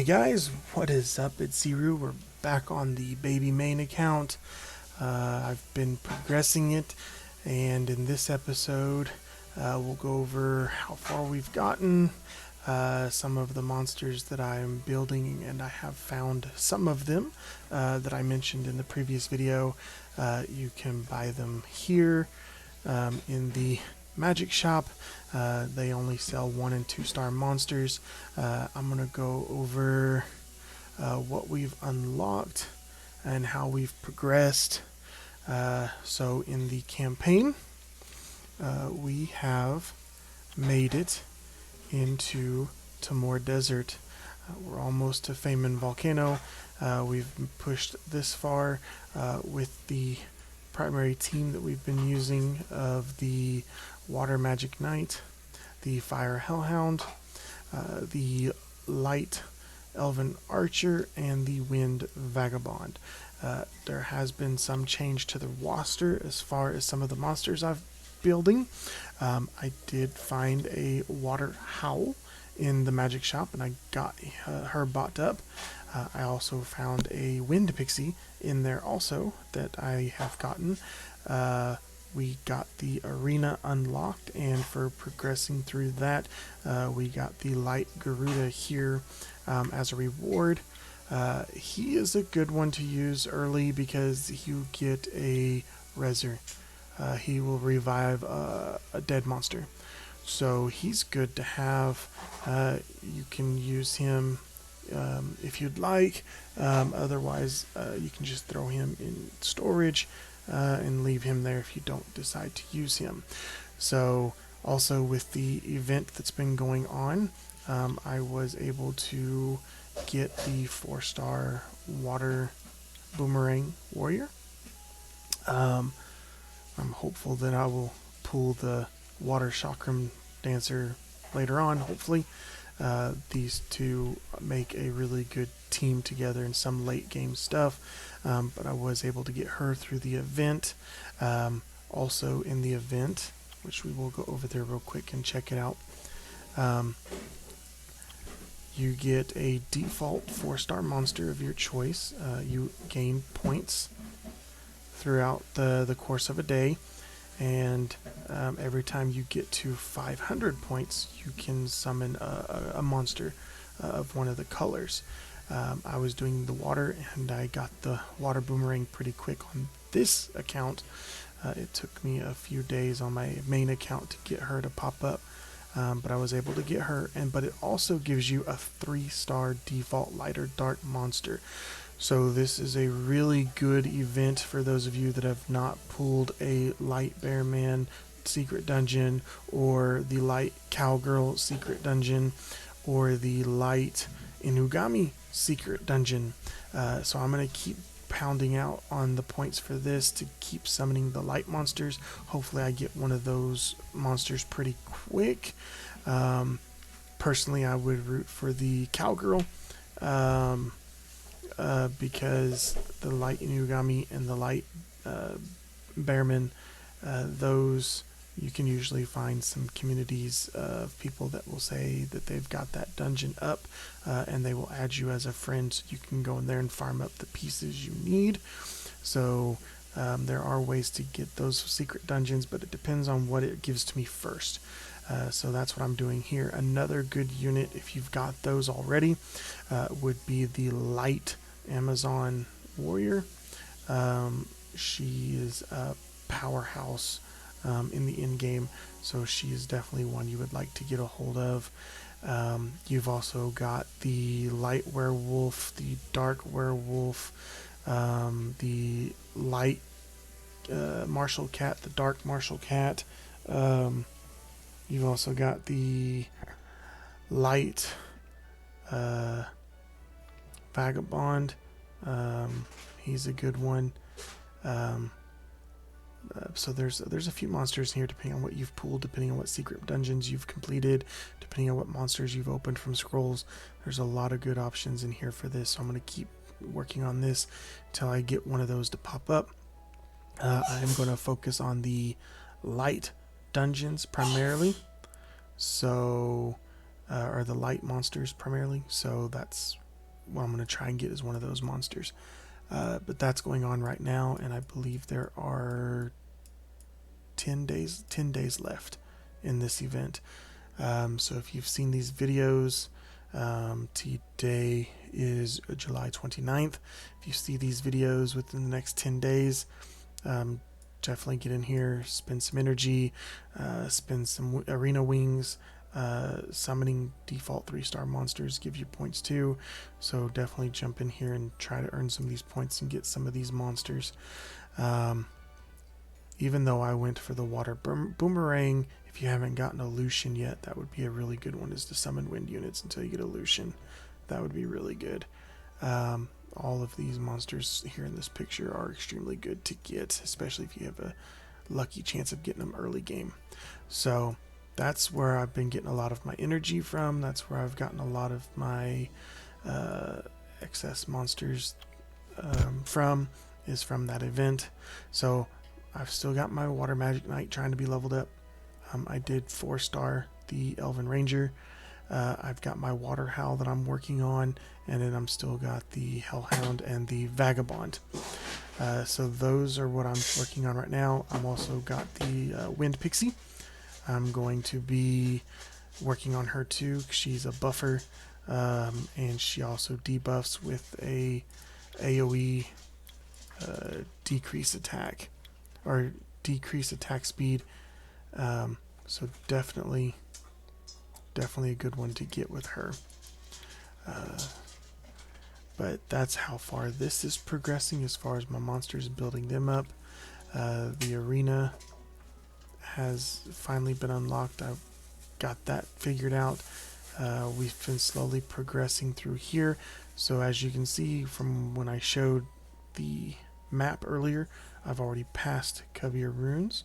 Hey guys, what is up? It's Ziru. We're back on the baby main account. I've been progressing it, and in this episode, we'll go over how far we've gotten, some of the monsters that I'm building, and I have found some of them that I mentioned in the previous video. You can buy them here in the magic shop. They only sell 1 and 2 star monsters. I'm gonna go over what we've unlocked and how we've progressed. So in the campaign, we have made it into Tamor Desert. We're almost to Feynman Volcano. We've pushed this far with the primary team that we've been using of the Water Magic Knight, the Fire Hellhound, the Light Elven Archer, and the Wind Vagabond. There has been some change to the roster as far as some of the monsters I've building. I did find a Water Howl in the magic shop, and I got her bought up. I also found a Wind Pixie in there also that I have gotten. We got the arena unlocked, and for progressing through that, we got the Light Garuda here as a reward. He is a good one to use early because you get a Reser. He will revive a dead monster. So he's good to have. You can use him if you'd like. Otherwise, you can just throw him in storage and leave him there if you don't decide to use him. So also with the event that's been going on, I was able to get the 4-star Water Boomerang Warrior. I'm hopeful that I will pull the Water Chakram Dancer later on, hopefully. These two make a really good team together in some late game stuff, but I was able to get her through the event. Also in the event, which we will go over there real quick and check it out, you get a default 4-star monster of your choice. You gain points throughout the course of a day, and every time you get to 500 points, you can summon a monster of one of the colors. I was doing the water, and I got the Water Boomerang pretty quick on this account. It took me a few days on my main account to get her to pop up, but I was able to get her. But it also gives you a 3-star default light or dark monster. So this is a really good event for those of you that have not pulled a Light Bearman secret dungeon, or the Light Cowgirl secret dungeon, or the Light Inugami secret dungeon. So I'm going to keep pounding out on the points for this to keep summoning the light monsters. Hopefully I get one of those monsters pretty quick. Personally, I would root for the Cowgirl. Because the Light Inugami and the Light Bearman, those you can usually find some communities of people that will say that they've got that dungeon up, and they will add you as a friend, so you can go in there and farm up the pieces you need. So there are ways to get those secret dungeons, but it depends on what it gives to me first. So that's what I'm doing here. Another good unit, if you've got those already, would be the Light Amazon Warrior. She is a powerhouse in the end game, so she is definitely one you would like to get a hold of. You've also got the Light Werewolf, the Dark Werewolf, the Light Martial Cat, the Dark Martial Cat. You've also got the Light Vagabond. He's a good one. So there's a few monsters here depending on what you've pulled, depending on what secret dungeons you've completed, depending on what monsters you've opened from scrolls. There's a lot of good options in here for this, so I'm going to keep working on this until I get one of those to pop up. I'm going to focus on the light dungeons primarily, so or the light monsters primarily, so that's what I'm going to try and get is one of those monsters. But that's going on right now, and I believe there are 10 days left in this event. So if you've seen these videos, today is July 29th. If you see these videos within the next 10 days, definitely get in here, spend some energy, spend some arena wings. Summoning default 3-star monsters give you points too, so definitely jump in here and try to earn some of these points and get some of these monsters. Even though I went for the water boomerang, if you haven't gotten a Lucian yet, that would be a really good one, is to summon wind units until you get a Lucian. That would be really good. All of these monsters here in this picture are extremely good to get, especially if you have a lucky chance of getting them early game. So that's where I've been getting a lot of my energy from. That's where I've gotten a lot of my excess monsters from that event. So I've still got my Water Magic Knight trying to be leveled up. I did 4-star the Elven Ranger. I've got my Water Howl that I'm working on, and then I'm still got the Hellhound and the Vagabond. So those are what I'm working on right now. I'm also got the Wind Pixie. I'm going to be working on her too. She's a buffer, and she also debuffs with a AoE decrease attack or decrease attack speed. So definitely a good one to get with her. But that's how far this is progressing as far as my monsters, building them up. The arena has finally been unlocked. I've got that figured out. We've been slowly progressing through here. So as you can see from when I showed the map earlier, I've already passed Cubbier Runes,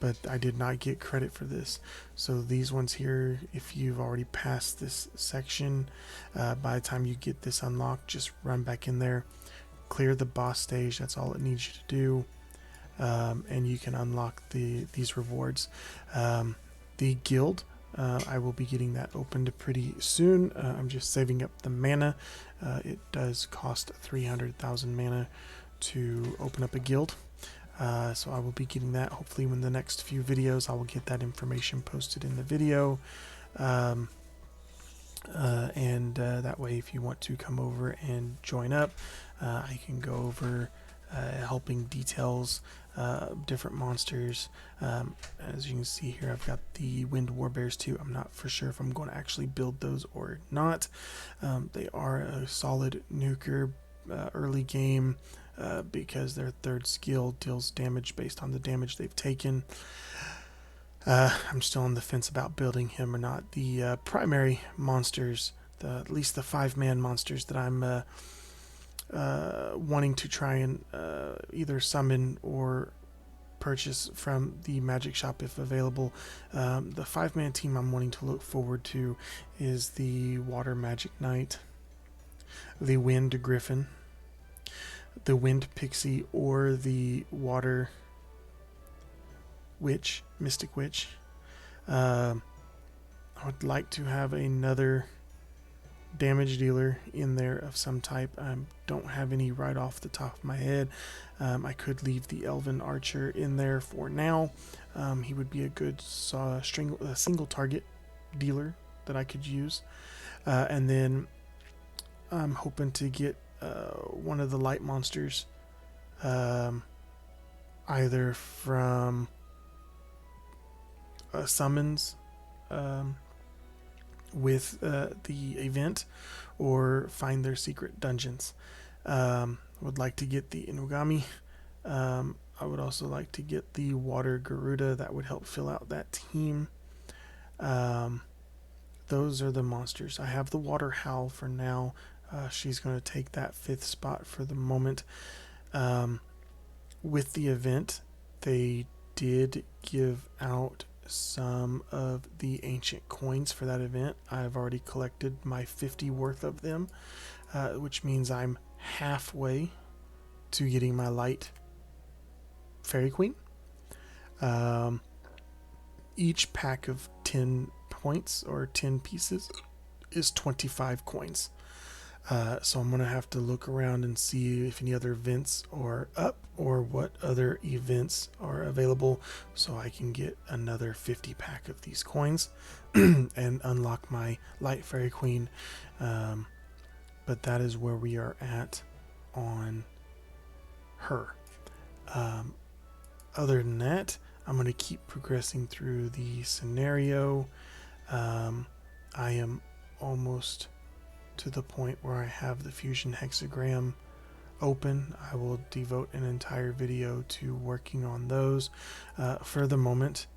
but I did not get credit for this. So these ones here, if you've already passed this section, by the time you get this unlocked, just run back in there, clear the boss stage. That's all it needs you to do. And you can unlock these rewards. The guild, I will be getting that opened pretty soon. I'm just saving up the mana. It does cost 300,000 mana to open up a guild. So I will be getting that. Hopefully in the next few videos I will get that information posted in the video. And that way if you want to come over and join up, I can go over helping details, different monsters. As you can see here, I've got the Wind Warbears too. I'm not for sure if I'm going to actually build those or not. They are a solid nuker early game, because their 3rd skill deals damage based on the damage they've taken. I'm still on the fence about building him or not. The primary monsters, at least the 5-man monsters that I'm wanting to try and either summon or purchase from the magic shop if available. The 5-man team I'm wanting to look forward to is the Water Magic Knight, the Wind Griffin, the Wind Pixie, or the Water Witch, Mystic Witch. I would like to have another damage dealer in there of some type. I don't have any right off the top of my head. I could leave the Elven Archer in there for now. He would be a good single target dealer that I could use. And then I'm hoping to get one of the light monsters, either from summons with the event, or find their secret dungeons. Would like to get the Inugami. I would also like to get the Water Garuda. That would help fill out that team. Those are the monsters. I have the Water Howl for now. She's going to take that 5th spot for the moment. With the event, they did give out some of the ancient coins for that event. I've already collected my 50 worth of them, which means I'm halfway to getting my light Fairy Queen. Each pack of 10 points or 10 pieces is 25 coins. So I'm going to have to look around and see if any other events are up or what other events are available so I can get another 50 pack of these coins and unlock my Light Fairy Queen. But that is where we are at on her. Other than that, I'm going to keep progressing through the scenario. I am almost to the point where I have the fusion hexagram open. I will devote an entire video to working on those. For the moment,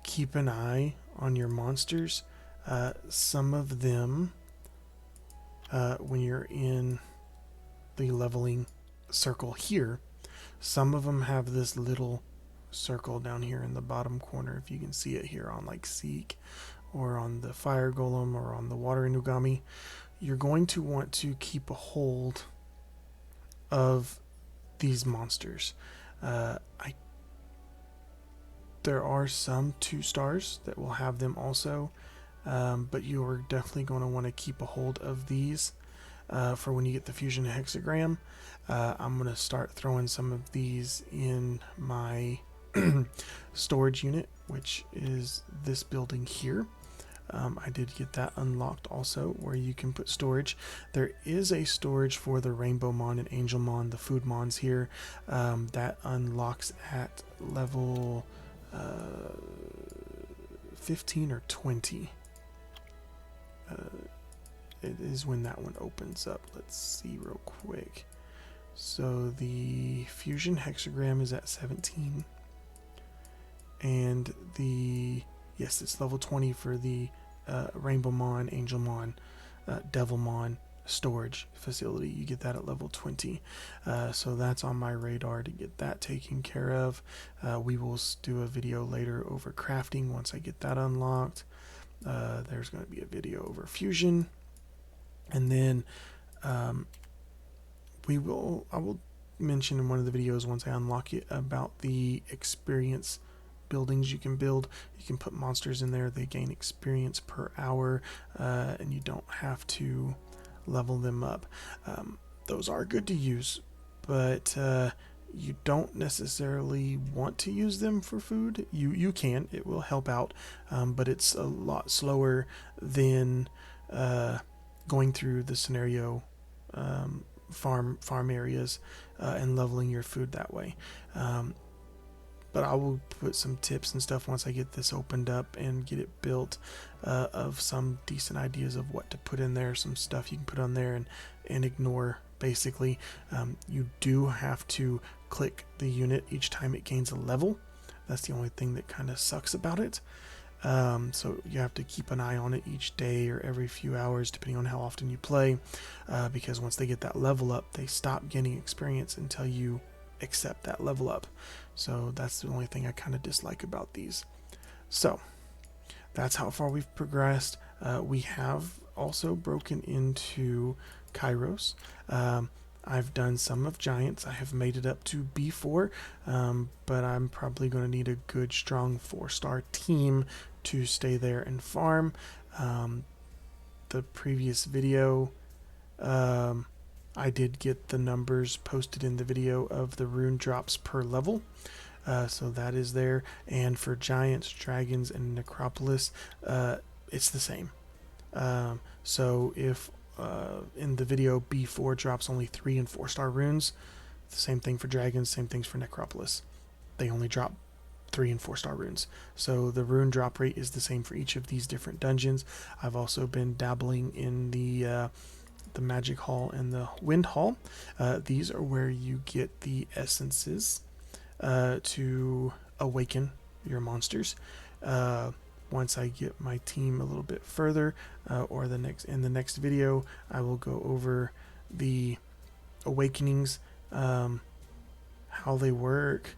keep an eye on your monsters. Some of them, when you're in the leveling circle here, some of them have this little circle down here in the bottom corner, if you can see it here on like Seek or on the Fire Golem or on the Water Inugami. You're going to want to keep a hold of these monsters. There are some 2 stars that will have them also, but you are definitely going to want to keep a hold of these for when you get the fusion hexagram. I'm going to start throwing some of these in my storage unit, which is this building here. I did get that unlocked also, where you can put storage. There is a storage for the Rainbow Mon and Angel Mon, the food Mons here, that unlocks at level 15 or 20. It is when that one opens up. Let's see real quick. So the fusion hexagram is at 17, and yes, it's level 20 for the Rainbow Mon, Angel Mon, Devil Mon storage facility. You get that at level 20. So that's on my radar to get that taken care of. We will do a video later over crafting once I get that unlocked. There's going to be a video over fusion, and then I will mention in one of the videos once I unlock it about the experience buildings you can build. You can put monsters in there, they gain experience per hour, and you don't have to level them up. Those are good to use, but you don't necessarily want to use them for food. You can, it will help out, but it's a lot slower than going through the scenario farm areas and leveling your food that way. But I will put some tips and stuff once I get this opened up and get it built, of some decent ideas of what to put in there, some stuff you can put on there and ignore. Basically, you do have to click the unit each time it gains a level. That's the only thing that kind of sucks about it. So you have to keep an eye on it each day or every few hours, depending on how often you play, because once they get that level up, they stop getting experience until you accept that level up. So that's the only thing I kind of dislike about these. So that's how far we've progressed. We have also broken into Kairos. I've done some of Giants. I have made it up to B4, but I'm probably going to need a good, strong 4-star team to stay there and farm. The previous video, I did get the numbers posted in the video of the rune drops per level. So that is there. And for Giants, Dragons, and Necropolis, it's the same. So if in the video B4 drops only 3 and 4-star runes, the same thing for Dragons, same things for Necropolis. They only drop 3 and 4-star runes. So the rune drop rate is the same for each of these different dungeons. I've also been dabbling in the Magic Hall and the Wind Hall. These are where you get the essences to awaken your monsters. Once I get my team a little bit further, or in the next video, I will go over the awakenings, how they work.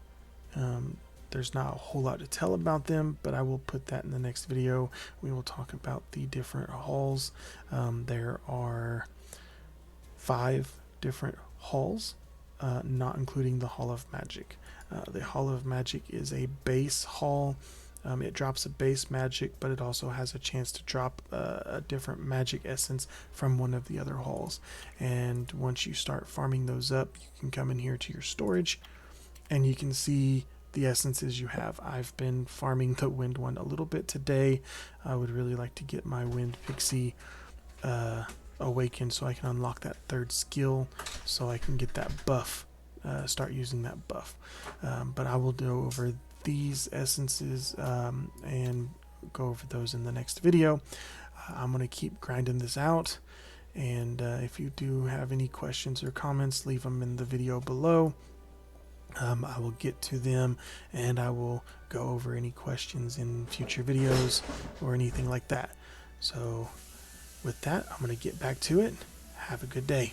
There's not a whole lot to tell about them, but I will put that in the next video. We will talk about the different halls. There are 5 different halls, not including the Hall of Magic. The Hall of Magic is a base hall It drops a base magic, but it also has a chance to drop a different magic essence from one of the other halls. And once you start farming those up, you can come in here to your storage and you can see the essences you have. I've been farming the wind one a little bit today. I would really like to get my wind pixie awakened so I can unlock that third skill, so I can get that buff, start using that buff. But I will go over these essences and go over those in the next video. I'm going to keep grinding this out, and if you do have any questions or comments, leave them in the video below. I will get to them, and I will go over any questions in future videos or anything like that. So with that, I'm going to get back to it. Have a good day.